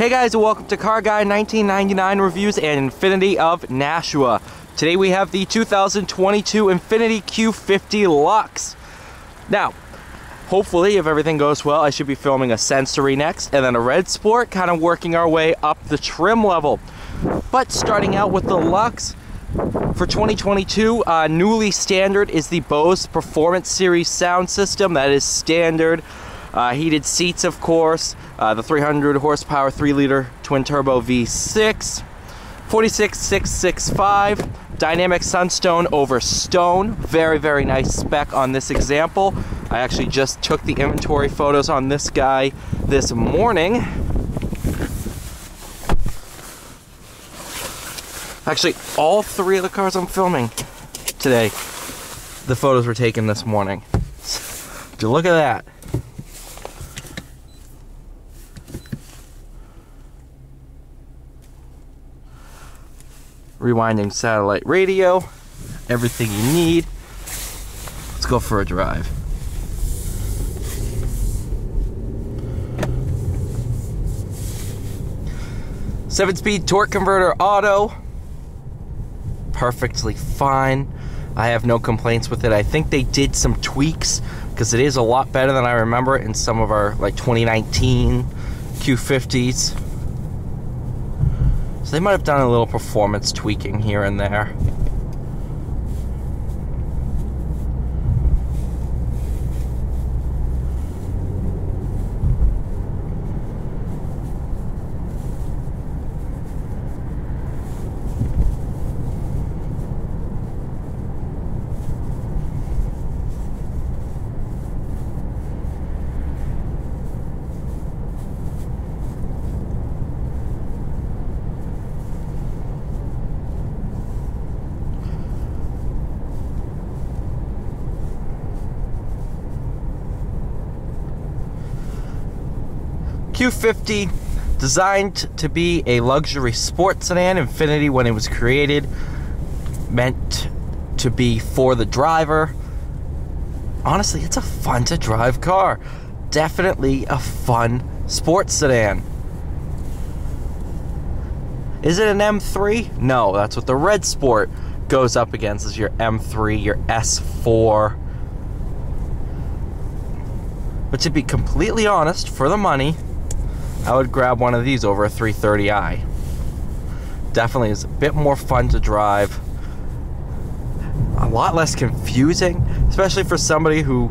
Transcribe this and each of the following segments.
Hey guys, and welcome to Car Guy 1999 Reviews and Infiniti of Nashua. Today we have the 2022 Infiniti Q50 LUXE. Now, hopefully, if everything goes well, I should be filming a Sensory next, and then a Red Sport, kind of working our way up the trim level. But starting out with the LUXE, for 2022, newly standard is the Bose Performance Series sound system. That is standard. Heated seats, of course, the 300 horsepower 3-liter twin-turbo V6, 46665, dynamic sunstone over stone. Very, very nice spec on this example. I actually just took the inventory photos on this guy this morning. Actually, all three of the cars I'm filming today, the photos were taken this morning. Would you look at that? Rewinding satellite radio, everything you need. Let's go for a drive. Seven-speed torque converter auto, perfectly fine. I have no complaints with it. I think they did some tweaks because it is a lot better than I remember in some of our like 2019 Q50s. So they might have done a little performance tweaking here and there. Q50, designed to be a luxury sports sedan. Infiniti, when it was created, meant to be for the driver. Honestly, it's a fun to drive car. Definitely a fun sports sedan. Is it an M3? No, that's what the Red Sport goes up against, is your M3, your S4. But to be completely honest, for the money, I would grab one of these over a 330i. Definitely is a bit more fun to drive. A lot less confusing, especially for somebody who...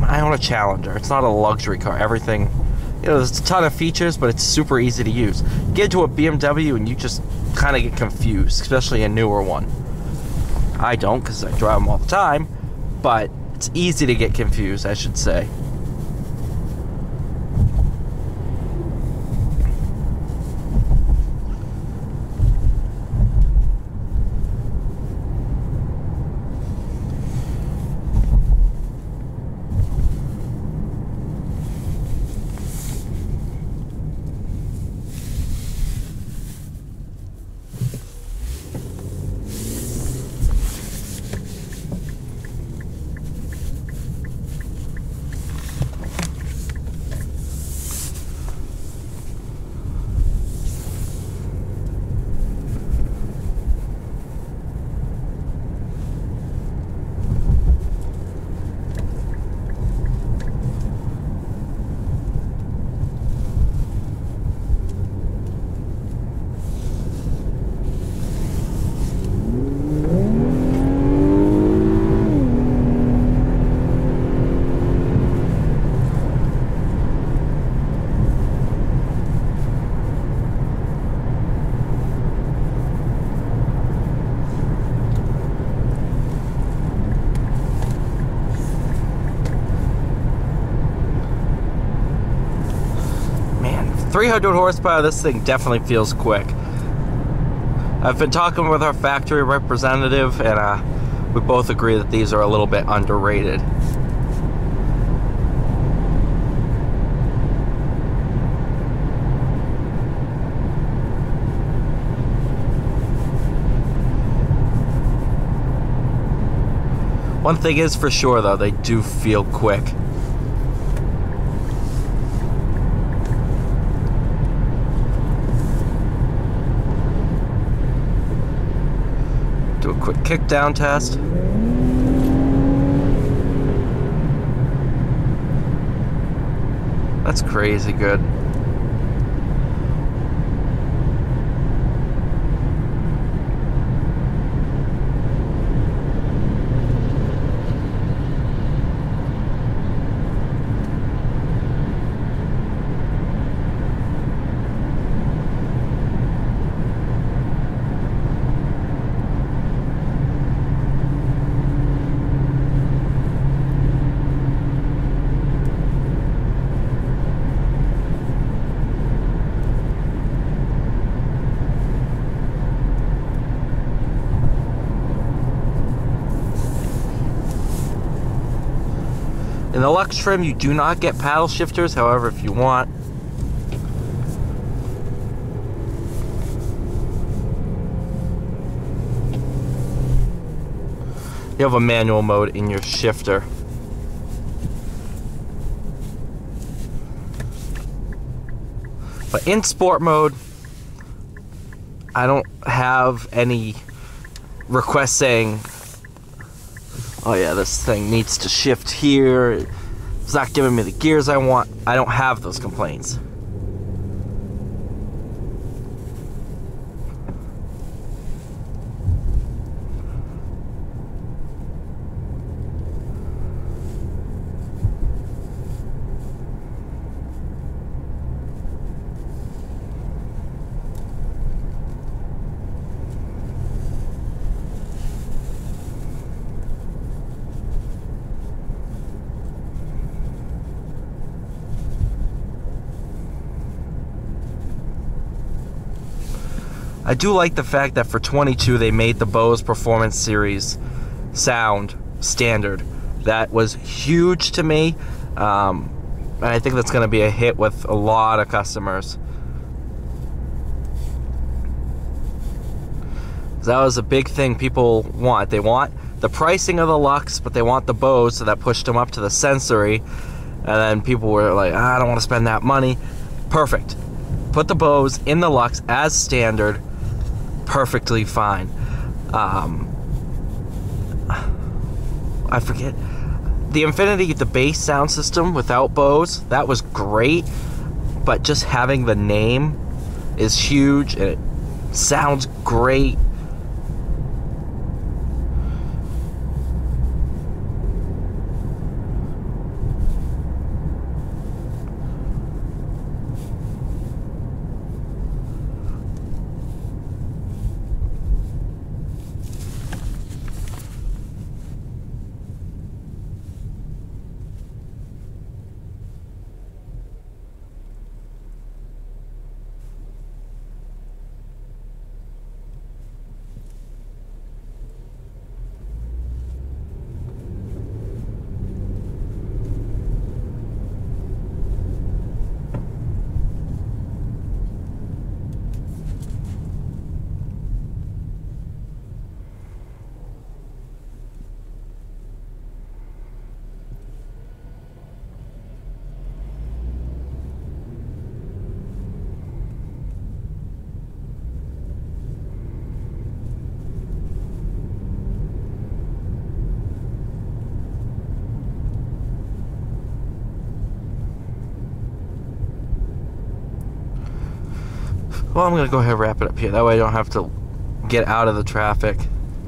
I own a Challenger. It's not a luxury car. Everything... You know, there's a ton of features, but it's super easy to use. Get into a BMW and you just kind of get confused, especially a newer one. I don't, because I drive them all the time, but it's easy to get confused, I should say. Man, 300 horsepower, this thing definitely feels quick. I've been talking with our factory representative, and we both agree that these are a little bit underrated. One thing is for sure, though, they do feel quick. quick kick down test. That's crazy good. In the Luxe trim, you do not get paddle shifters. However, if you want, you have a manual mode in your shifter. But in sport mode, I don't have any requests saying, oh yeah, this thing needs to shift here, it's not giving me the gears I want. I don't have those complaints. I do like the fact that for 22 they made the Bose Performance Series sound standard. That was huge to me, and I think that's going to be a hit with a lot of customers. That was a big thing people want. They want the pricing of the Luxe, but they want the Bose, so that pushed them up to the Sensory, and then people were like, I don't want to spend that money. Perfect. Put the Bose in the Luxe as standard. Perfectly fine. I forget the INFINITI, the bass sound system without Bose, that was great, but just having the name is huge and it sounds great. Well, I'm going to go ahead and wrap it up here. That way I don't have to get out of the traffic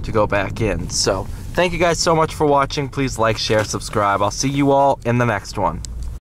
to go back in. So, thank you guys so much for watching. Please like, share, subscribe. I'll see you all in the next one.